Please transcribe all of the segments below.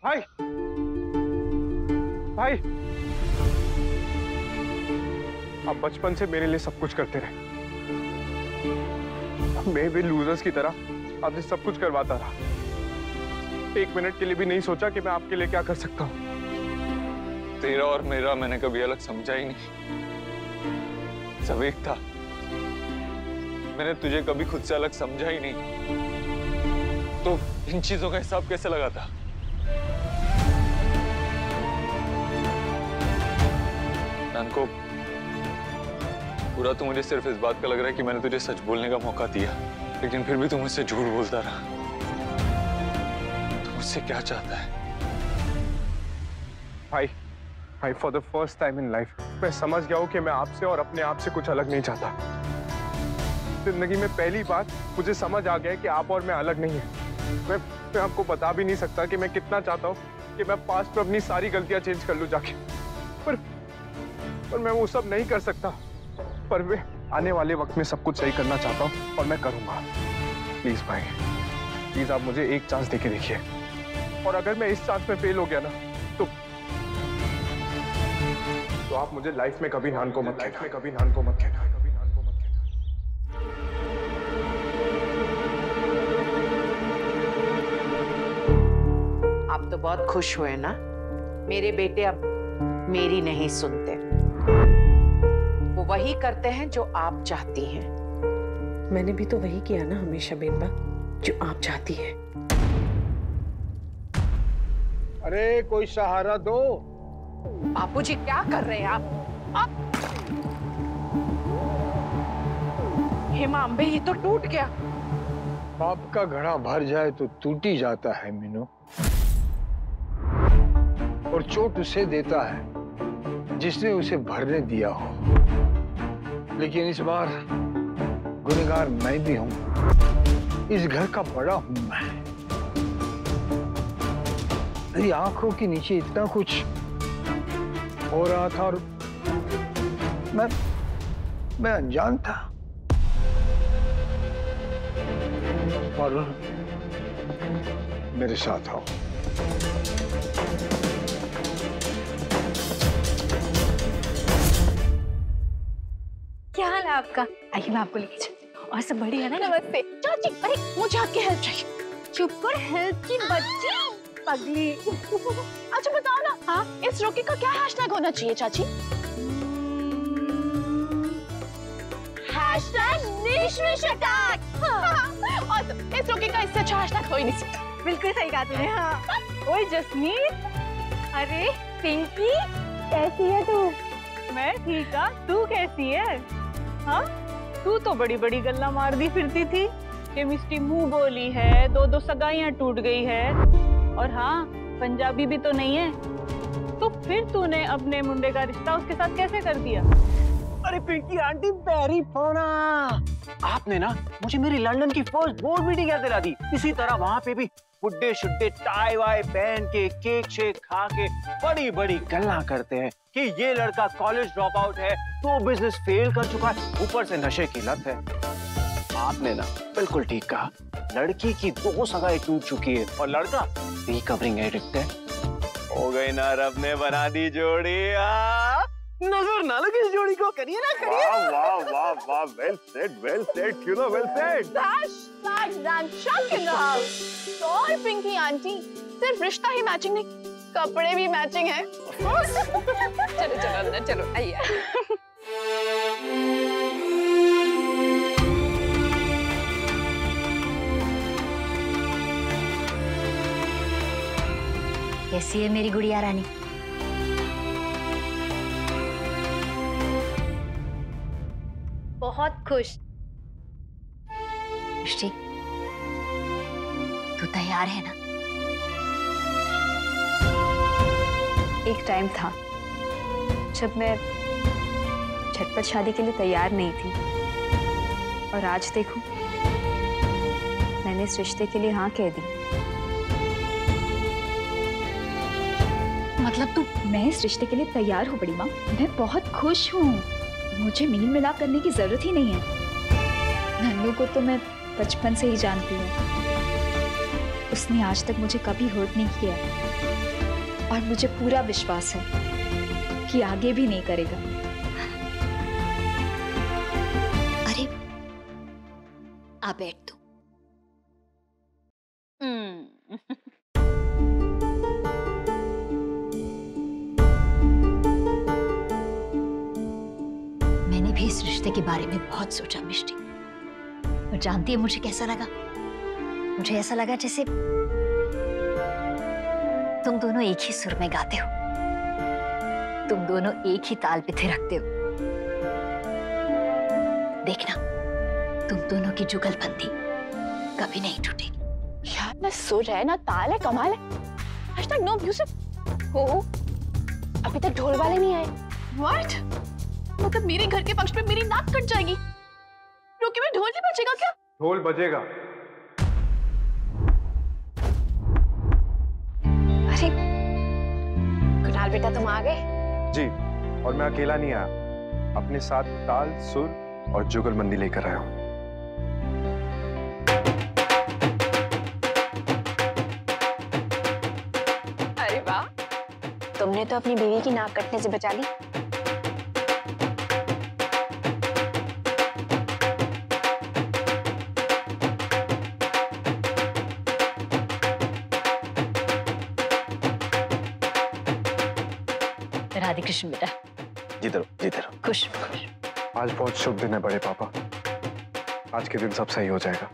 भाई भाई, आप बचपन से मेरे लिए सब कुछ करते रहे। मैं भी लूजर्स की तरह आपसे सब कुछ करवाता रहा। एक मिनट के लिए भी नहीं सोचा कि मैं आपके लिए क्या कर सकता हूँ। तेरा और मेरा मैंने कभी अलग समझा ही नहीं, सब एक था। मैंने तुझे कभी खुद से अलग समझा ही नहीं, तो इन चीजों का हिसाब कैसे लगाता? नानको, पूरा तो मुझे सिर्फ इस बात का लग रहा है कि मैंने तुझे सच बोलने का मौका दिया, लेकिन फिर भी तू मुझसे झूठ बोलता रहा। तू मुझसे क्या चाहता है? भाई for the first time in life मैं समझ गया हूँ कि मैं आपसे और अपने आप से कुछ अलग नहीं चाहता। जिंदगी में पहली बार मुझे समझ आ गया है कि आप और मैं अलग नहीं है। मैं आपको बता भी नहीं सकता कि मैं कितना चाहता हूँ कि मैं पास्ट में अपनी सारी गलतियां चेंज कर लूं जाके, पर मैं वो सब नहीं कर सकता। पर मैं आने वाले वक्त में सब कुछ सही करना चाहता हूँ और मैं करूंगा। प्लीज भाई, प्लीज आप मुझे एक चांस देके देखिए, और अगर मैं इस चांस में फेल हो गया ना तो आप मुझे लाइफ में कभी नान को मत कहना, कभी नान को मत कहना, कभी नान को मत कहना। आप तो बहुत खुश हुए ना, मेरे बेटे अब मेरी नहीं सुनते, वो वही करते हैं जो आप चाहती हैं। मैंने भी तो वही किया ना हमेशा बेनबा, जो आप चाहती हैं। अरे कोई सहारा दो। बापूजी क्या कर रहे हैं आप? हिमांबे, ये तो टूट गया। पाप का घड़ा भर जाए तो टूट ही जाता है मीनू, और चोट उसे देता है जिसने उसे भरने दिया हो। लेकिन इस बार गुनहगार मैं भी हूं, इस घर का बड़ा हूं मैं। मेरी आंखों के नीचे इतना कुछ हो रहा था और मैं अनजान था। और मेरे साथ आओ। क्या हाल है आपका? आइए मैं आपको लेके चलती हूँ। और सब बढ़िया है ना? नमस्ते चाची। अरे मुझे आपकी हेल्प चाहिए। चुप कर, हेल्प की बच्ची पगली। अच्छा बताओ ना, हाँ इस रोकी का क्या हैशटैग होना चाहिए चाची? हैशटैग निशविश अटैक। और इस रोकी का इससे अच्छा हैशटैग हो ही नहीं सकता। बिल्कुल सही कहा तुमने। हाँ। ओए जसमीत, अरे पिंकी कैसी है तू? मैं ठीक हूँ, तू कैसी है? हाँ तू तो बड़ी बड़ी गल्ला मार दी फिरती थी कि मिस्टी मुंह बोली है, दो सगाइयां टूट गई है, और हाँ पंजाबी भी तो नहीं है। तो फिर तूने अपने मुंडे का रिश्ता उसके साथ कैसे कर दिया? अरे पिंकी आंटी पैरी फोना, आपने ना मुझे मेरी लंदन की फर्स्ट बोर्ड मीटिंग याद दिला दी। इसी तरह वहाँ पे भी बुड्ढे शुड्ढे टाई वाई पहन के केक शेक खा के बड़ी बड़ी गल्ला करते हैं कि ये लड़का कॉलेज ड्रॉप आउट है, तो बिजनेस फेल कर चुका है, ऊपर से नशे की लत है। आपने ना बिल्कुल ठीक कहा, लड़की की 2 सगाई टूट चुकी है और लड़का रिकवरिंग एडिक्ट है। हो गई ना, रब ने बना दी जोड़ी। नजर ना लगे इस जोड़ी को, करिए ना, करिए। वाह वाह वाह वाह, well said, you know, well said. और पिंकी आंटी सिर्फ रिश्ता ही मैचिंग नहीं, कपड़े भी मैचिंग है। चलो चलो अंदर चलो, आइए। कैसी है मेरी गुड़िया रानी? बहुत खुश। सृष्टि, तू तैयार है ना? एक टाइम था जब मैं झटपट शादी के लिए तैयार नहीं थी, और आज देखो मैंने इस रिश्ते के लिए हाँ कह दी। मतलब तू? मैं इस रिश्ते के लिए तैयार हूँ बड़ी माँ, मैं बहुत खुश हूँ। मुझे मेल मिलाप करने की जरूरत ही नहीं है। नन्नू को तो मैं बचपन से ही जानती हूँ, उसने आज तक मुझे कभी हर्ट नहीं किया और मुझे पूरा विश्वास है कि आगे भी नहीं करेगा। अरे आ बैठ तू। मैंने भी इस रिश्ते के बारे में बहुत सोचा मिष्टी, और जानती है मुझे कैसा लगा? मुझे ऐसा लगा जैसे तुम दोनों एक ही सुर में गाते हो, तुम दोनों एक ही ताल पे थिरकते हो। देखना, तुम दोनों की जुगलबंदी कभी नहीं टूटेगी। यार ना सुर है ना ताल है, कमाल है। आज तक नो म्यूजिक हो, अभी तक ढोल वाले नहीं आए। व्हाट? मतलब मेरे घर के फंक्शन में मेरी नाक कट जाएगी? रोकी में ढोल नहीं बजेगा क्या? ढोल बजेगा। अरे कुणाल बेटा तुम आ गए? जी, और मैं अकेला नहीं आया, अपने साथ ताल, सुर और जुगलबंदी लेकर आया हूँ। अरे वाह, तुमने तो अपनी बीवी की नाक कटने से बचा ली। राधे कृष्ण बेटा। जीते रहो। खुश खुश। आज बहुत शुभ दिन है बड़े पापा, आज के दिन सब सही हो जाएगा।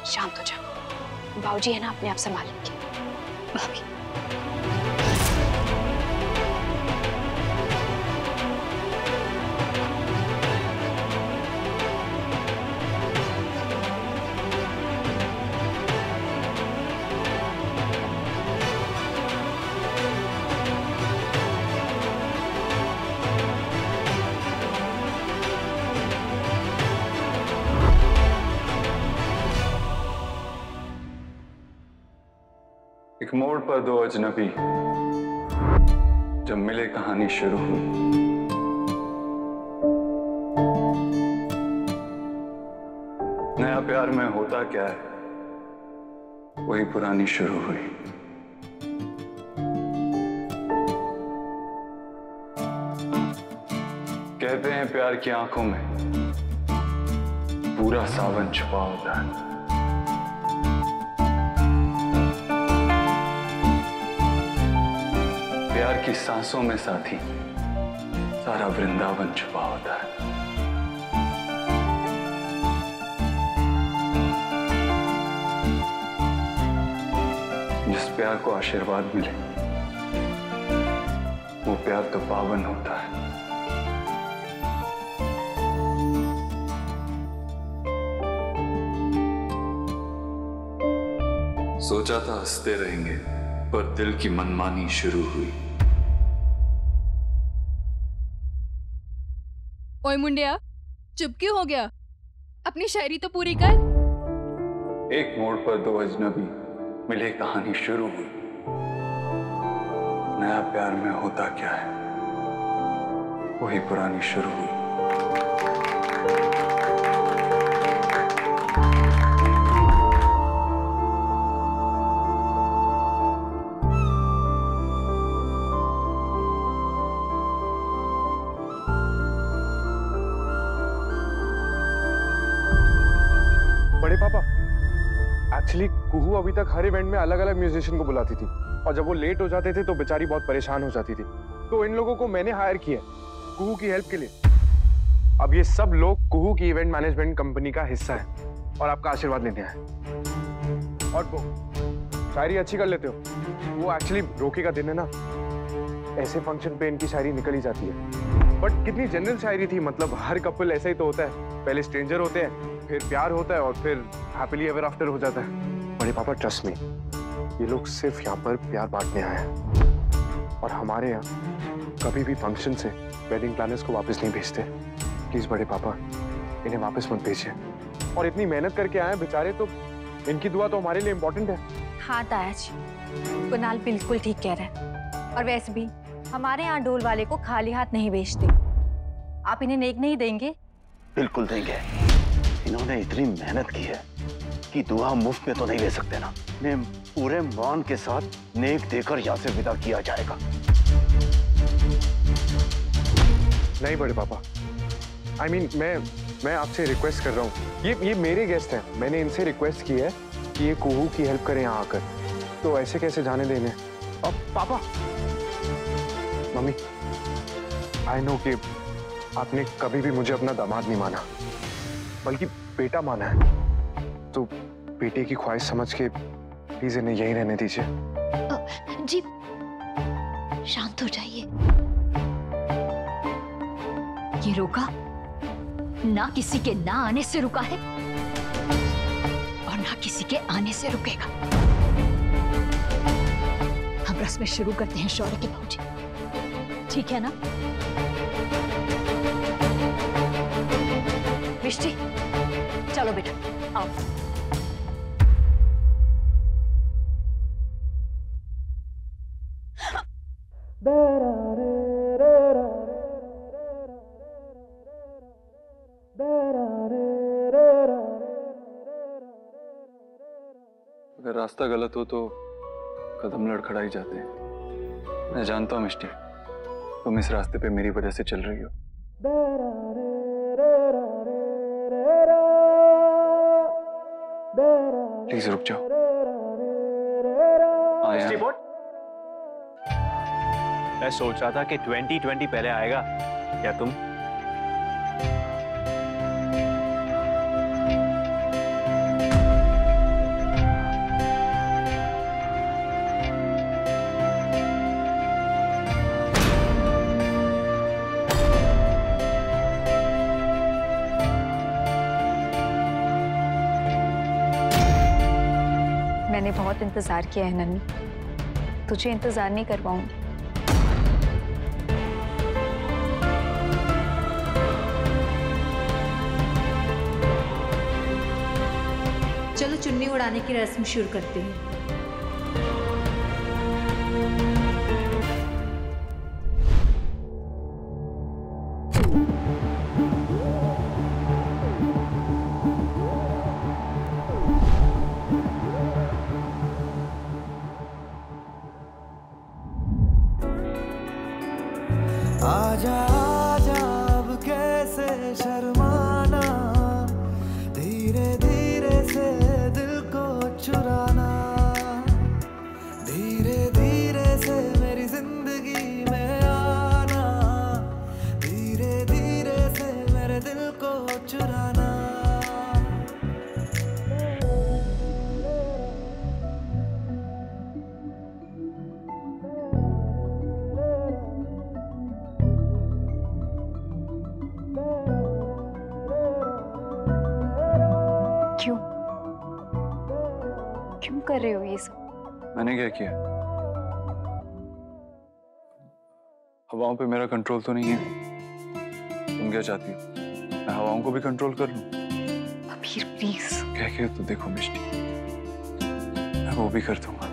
शांत हो जाओ, बाबूजी है ना अपने आप संभालेंगे। भाभी एक मोड़ पर दो अजनबी जब मिले कहानी शुरू हुई। नया प्यार में होता क्या है, वही पुरानी शुरू हुई। कहते हैं प्यार की आंखों में पूरा सावन छुपा होता है। प्यार की सांसों में साथी सारा वृंदावन छुपा होता है। जिस प्यार को आशीर्वाद मिले वो प्यार तो पावन होता है। सोचा था हंसते रहेंगे, पर दिल की मनमानी शुरू हुई। ओए मुंडिया, चुप क्यों हो गया? अपनी शायरी तो पूरी कर। एक मोड़ पर दो अजनबी मिले कहानी शुरू हुई। नया प्यार में होता क्या है, वही पुरानी शुरू हुई। बड़े पापा, एक्चुअली कुहू अभी तक हर इवेंट में अलग अलग म्यूजिशियन को बुलाती थी और जब वो लेट हो जाते थे तो बेचारी बहुत परेशान हो जाती थी। तो इन लोगों को मैंने हायर किया कुहू की हेल्प के लिए। अब ये सब लोग कुहू की इवेंट मैनेजमेंट कंपनी का हिस्सा है और आपका आशीर्वाद लेने आए। और वो शायरी अच्छी कर लेते हो। वो एक्चुअली रोके का दिन है ना, ऐसे फंक्शन पे इनकी शायरी निकल ही जाती है। बट कितनी जनरल शायरी थी, मतलब हर कपल ऐसा ही तो होता है, पहले स्ट्रेंजर होते हैं, फिर प्यार होता है और फिर हैप्पीली एवर आफ्टर हो जाता है। बड़े पापा ट्रस्ट मी, ये लोग सिर्फ यहाँ पर प्यार बांटने आए हैं और हमारे यहाँ कभी भी फंक्शन से वेडिंग प्लानर्स को वापस नहीं भेजते। प्लीज बड़े पापा, इन्हें वापस मत भेजिए। और इतनी मेहनत करके आए बेचारे, तो इनकी दुआ तो हमारे लिए इम्पोर्टेंट है। हाँ ताया जी, कुणाल बिल्कुल ठीक कह रहा है। और वैसे भी हमारे यहाँ डोल वाले को खाली हाथ नहीं बेचते। आप इन्हें नेक नहीं देंगे? बिल्कुल देंगे। इन्होंने इतनी मेहनत की है कि दुआ मुफ्त में तो नहीं ले सकते ना। इन्हें पूरे मान के साथ नेक देकर यहाँ से विदा किया जाएगा। नहीं बड़े पापा, I mean, मैं आपसे रिक्वेस्ट कर रहा हूँ। ये मेरे गेस्ट हैं, मैंने इनसे रिक्वेस्ट की है कि ये कुहू की हेल्प करें यहाँ आकर, तो ऐसे कैसे जाने देने। अब पापा, मम्मी, आई नो कि आपने कभी भी मुझे अपना दामाद नहीं माना, बल्कि बेटा माना है, तो बेटे की ख्वाहिश समझ के प्लीज इन्हें यहीं रहने दीजिए। जी शांत हो जाइए। ये रोका ना किसी के ना आने से रुका है और ना किसी के आने से रुकेगा। हम रस्में शुरू करते हैं शौर्य के भाऊजी, ठीक है ना? मिष्टी, चलो बेटा आओ। अगर रास्ता गलत हो तो कदम लड़खड़ाई जाते हैं। मैं जानता हूँ मिष्टी, तुम इस रास्ते पे मेरी वजह से चल रही हो। प्लीज रुक जाओ। मैं सोच रहा था कि 2020 पहले आएगा, क्या तुम? मैंने बहुत इंतजार किया है नन्ही, तुझे इंतजार नहीं करवाऊंगी। चलो चुन्नी उड़ाने की रस्म शुरू करते हैं। आजा आजा अब कैसे शर्माना, धीरे धीरे से दिल को चुराना, धीरे धीरे से मेरी जिंदगी में आना, धीरे धीरे से मेरे दिल को चुराना। क्यों कर रहे हो ये सब? मैंने क्या किया? हवाओं पे मेरा कंट्रोल तो नहीं है। तुम क्या चाहती हो? मैं हवाओं को भी कंट्रोल कर लूं? अबीर प्लीज। कह के तो देखो मिष्टी, मैं वो भी कर दूंगा।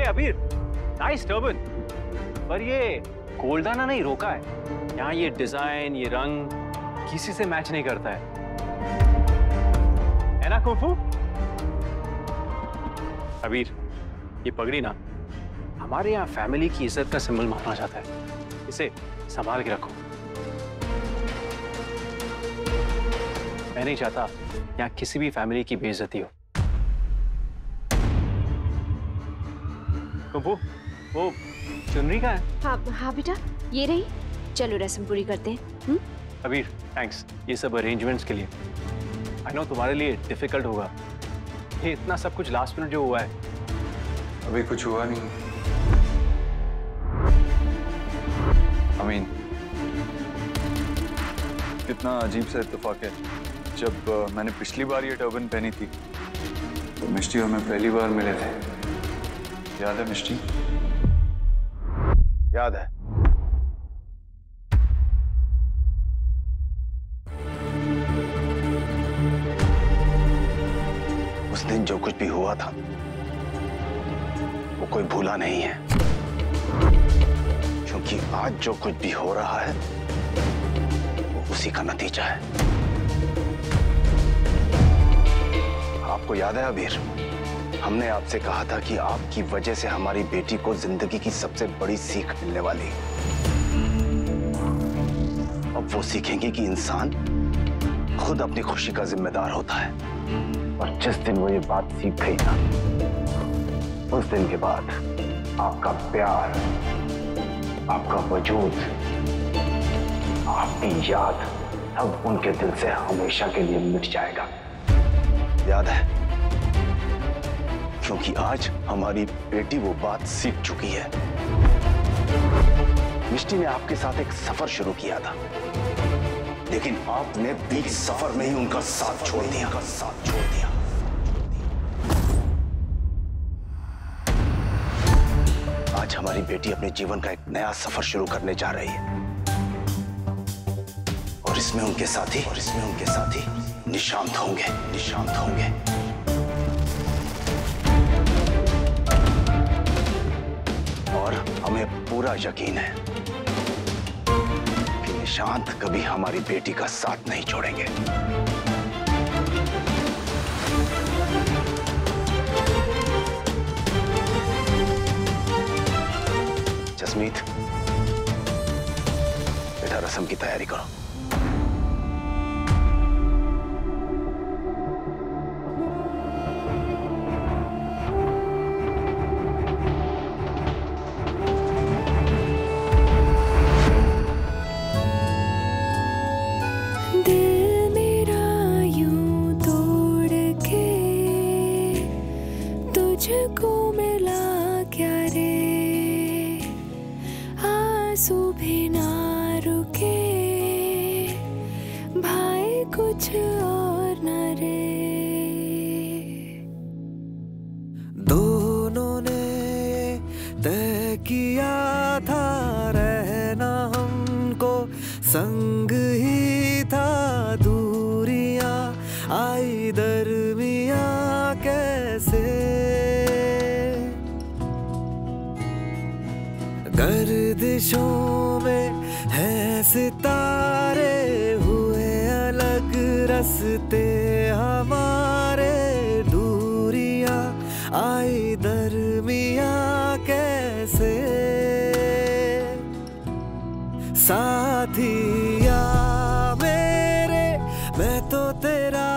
अबीर, नाइस टर्बन, पर ये गोल्डाना नहीं रोका है। यहाँ ये डिजाइन, ये रंग किसी से मैच नहीं करता है ना कुफू? अबीर, ये पगड़ी ना हमारे यहाँ फैमिली की इज्जत का सिंबल माना जाता है, इसे संभाल के रखो। मैं नहीं चाहता यहाँ किसी भी फैमिली की बेइज्जती हो। कुफू, वो चुनरी का है? हाँ बेटा, ये रही। चलो रस्म पूरी करते हैं। अबीर, थैंक्स ये सब अरेंजमेंट्स के लिए। आई नो तुम्हारे लिए डिफिकल्ट होगा, ये इतना सब कुछ लास्ट मिनट जो हुआ है। अभी कुछ हुआ नहीं। अमीन, कितना अजीब सा इत्तेफाक है। जब मैंने पिछली बार ये टर्बन पहनी थी तो मिष्टी और मैं पहली बार मिले थे। याद है मिष्टी? याद है। उस दिन जो कुछ भी हुआ था वो कोई भूला नहीं है, क्योंकि आज जो कुछ भी हो रहा है वो उसी का नतीजा है। आपको याद है अबीर, हमने आपसे कहा था कि आपकी वजह से हमारी बेटी को जिंदगी की सबसे बड़ी सीख मिलने वाली। अब वो सीखेंगे कि इंसान खुद अपनी खुशी का जिम्मेदार होता है। और जिस दिन वो ये बात सीख गई ना, उस दिन के बाद आपका प्यार, आपका वजूद, आपकी याद अब उनके दिल से हमेशा के लिए मिट जाएगा। याद है? क्योंकि आज हमारी बेटी वो बात सीख चुकी है। मिष्टी ने आपके साथ एक सफर शुरू किया था, लेकिन आपने बीच सफर में ही उनका साथ छोड़ दिया। आज हमारी बेटी अपने जीवन का एक नया सफर शुरू करने जा रही है, और इसमें उनके साथी निशांत होंगे। और हमें पूरा यकीन है कि निशांत कभी हमारी बेटी का साथ नहीं छोड़ेंगे। जसमीत, बेटा रस्म की तैयारी करो। तुझको मिला क्या रे, आंसू भी ना रुके, भाई कुछ और न रे। दोनों ने तय किया था रहना हमको, संग ही था दूरियां आई दरमियां कैसे। गर्दिशों में हैं सितारे, हुए अलग रस्ते हमारे, दूरियां आई दरमियां कैसे। साथिया मेरे, मैं तो तेरा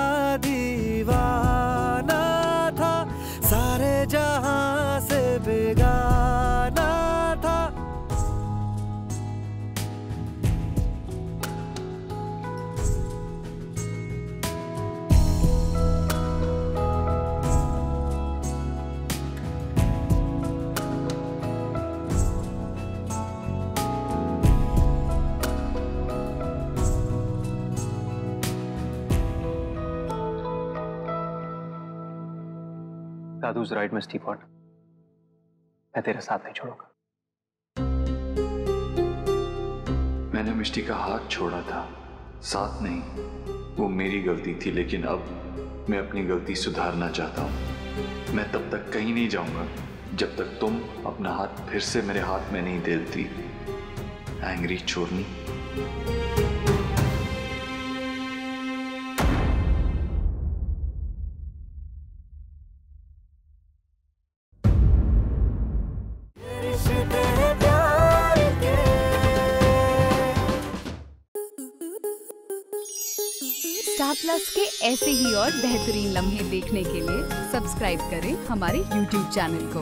दीवाना था, सारे जहां से बेगाना था। दादू's right, Miss Teapot. मैं तेरा साथ नहीं छोड़ूंगा। मैंने मिष्टी का हाथ छोड़ा था, साथ नहीं। वो मेरी गलती थी, लेकिन अब मैं अपनी गलती सुधारना चाहता हूँ। मैं तब तक कहीं नहीं जाऊंगा जब तक तुम अपना हाथ फिर से मेरे हाथ में नहीं देती, एंग्री चोरनी। स्टार प्लस के ऐसे ही और बेहतरीन लम्हे देखने के लिए सब्सक्राइब करें हमारे YouTube चैनल को।